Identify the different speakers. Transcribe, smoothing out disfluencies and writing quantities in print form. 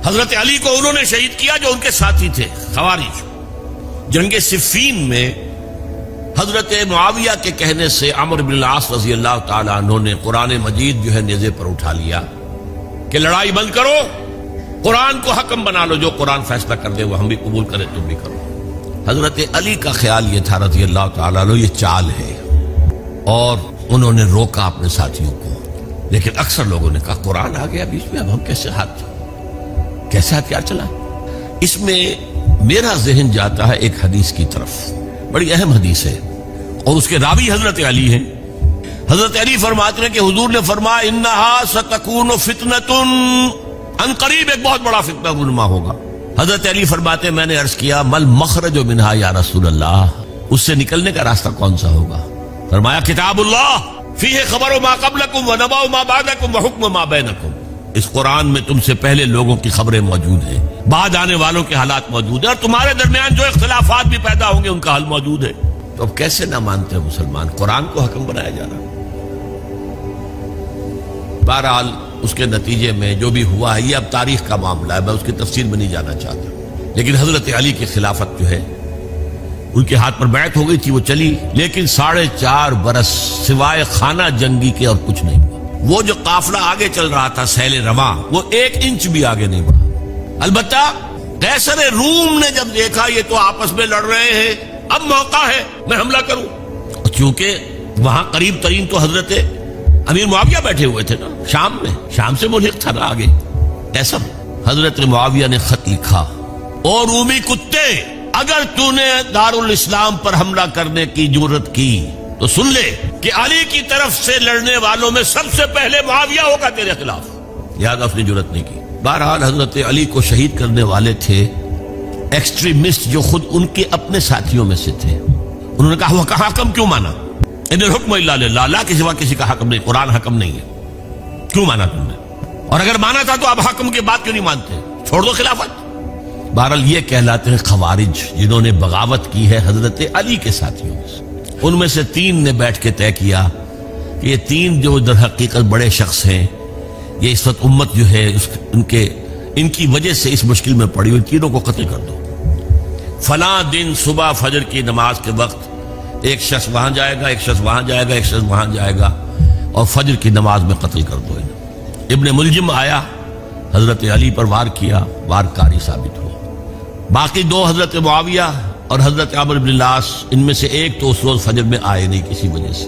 Speaker 1: حضرت علی کو انہوں نے شہید کیا جو ان کے ساتھی تھے خوارج۔ جنگ صفین میں حضرت معاویہ کے کہنے سے عمرو بن العاص رضی اللہ تعالیٰ عنہ نے قرآن مجید جو ہے نیزے پر اٹھا لیا کہ لڑائی بند کرو، قرآن کو حکم بنا لو، جو قرآن فیصلہ کر دے وہ ہم بھی قبول کریں، تم بھی کرو۔ حضرت علی کا خیال یہ تھا رضی اللہ تعالیٰ عنہ یہ چال ہے، اور انہوں نے روکا اپنے ساتھیوں کو، لیکن اکثر لوگوں نے کہا قرآن آ گیا بیچ میں، اب ہم کیسے ہتھیار چلائیں؟ اس میں میرا ذہن جاتا ہے ایک حدیث کی طرف، بڑی اہم حدیث ہے، اور اس کے راوی حضرت علی ہیں۔ حضرت علی فرماتے ہیں کہ حضور نے فرمایا انہا ستکون فتنۃ، ان قریب ایک بہت بڑا فتنہ رونما ہوگا۔ حضرت علی فرماتے ہیں میں نے عرض کیا مل مخرج منہا یا رسول اللہ، اس سے نکلنے کا راستہ کون سا ہوگا؟ فرمایا کتاب اللہ فیہ خبر ما قبلکم و نبأ ما بعدکم و حکم ما بینکم، اس قرآن میں تم سے پہلے لوگوں کی خبریں موجود ہیں، بعد آنے والوں کے حالات موجود ہیں، اور تمہارے درمیان جو اختلافات بھی پیدا ہوں گے ان کا حل موجود ہے۔ تو اب کیسے نہ مانتے ہیں مسلمان؟ قرآن کو حکم بنایا جا رہا ہے۔ بہرحال اس کے نتیجے میں جو بھی ہوا ہے یہ اب تاریخ کا معاملہ ہے، میں اس کی تفصیل میں نہیں جانا چاہتا، لیکن حضرت علی کی خلافت جو ہے ان کے ہاتھ پر بیعت ہو گئی تھی، وہ چلی، لیکن 4.5 برس سوائے خانہ جنگی کے اور کچھ نہیں ہوا۔ وہ جو قافلہ آگے چل رہا تھا سیل رواں، وہ 1 انچ بھی آگے نہیں بڑھا۔ البتہ قیصر روم نے جب دیکھا یہ تو آپس میں لڑ رہے ہیں، اب موقع ہے میں حملہ کروں، چونکہ وہاں قریب ترین تو حضرت امیر معاویہ بیٹھے ہوئے تھے نا، شام میں، شام سے ملحق تھا نا آگے۔ ایسا حضرت معاویہ نے خط لکھا، اور رومی کتے اگر تو نے دارالاسلام پر حملہ کرنے کی جرت کی تو سن لے کہ علی کی طرف سے لڑنے والوں میں سب سے پہلے معاویہ ہوگا تیرے خلاف، لہذا اس نے جرت نہیں کی۔ بہرحال حضرت علی کو شہید کرنے والے تھے ایکسٹریمسٹ جو خود ان کے اپنے ساتھیوں میں سے تھے۔ انہوں نے کہا وہ کہا حکم کیوں مانا؟ ان الحکم الا للہ، اللہ کے سوا کسی کا حکم نہیں، قرآن حکم نہیں ہے، کیوں مانا تم نے؟ اور اگر مانا تھا تو اب حکم کے بعد کیوں نہیں مانتے؟ چھوڑ دو خلافت۔ بہرحال یہ کہلاتے ہیں خوارج، جنہوں نے بغاوت کی ہے حضرت علی کے ساتھیوں میں سے۔ ان میں سے 3 نے بیٹھ کے طے کیا کہ یہ 3 جو در حقیقت بڑے شخص ہیں، یہ اس وقت امت جو ہے ان کی وجہ سے اس مشکل میں پڑی، ان تینوں کو قتل کر دو۔ فلاں دن صبح فجر کی نماز کے وقت ایک شخص وہاں جائے گا، ایک شخص وہاں جائے گا، ایک شخص وہاں جائے گا، اور فجر کی نماز میں قتل کر دو انہیں۔ ابن ملجم آیا، حضرت علی پر وار کیا، وار کاری ثابت ہوا۔ باقی 2 حضرت معاویہ اور حضرت عمرو بن العاص، ان میں سے ایک تو اس روز فجر میں آئے نہیں کسی وجہ سے۔